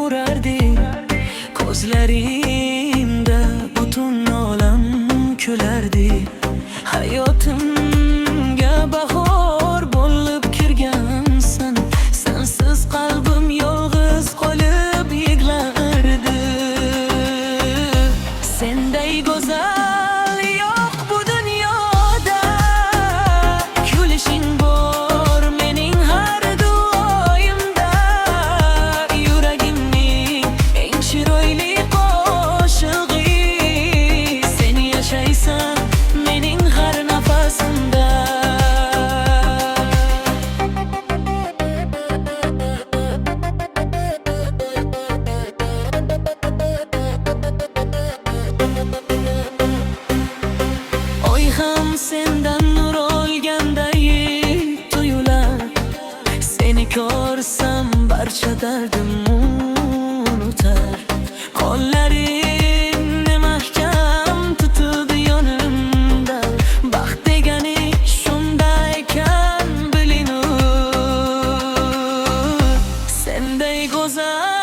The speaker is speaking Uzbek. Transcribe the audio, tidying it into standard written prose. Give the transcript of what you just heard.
urardi. Ko'zlarimda butun olam kulardi. Hayotimga bahor bo'lib kirgansan. Sensiz qalbim yolg'iz qolib yig'lardi. Senday go'zal yo'q bu dunyoda. Kulishing bor mening har duoyimda. Yuragimning eng chiroyli qo'shig'i. Sen yashaysan mening har nafasimda. Oy ham sendan nur olganday tuyular. Seni ko'rsam barcha dardim unutar. Qo'llaringni mahkam tutib yonimda. Baxt degani shunday ekan bilinur. Senday go'zal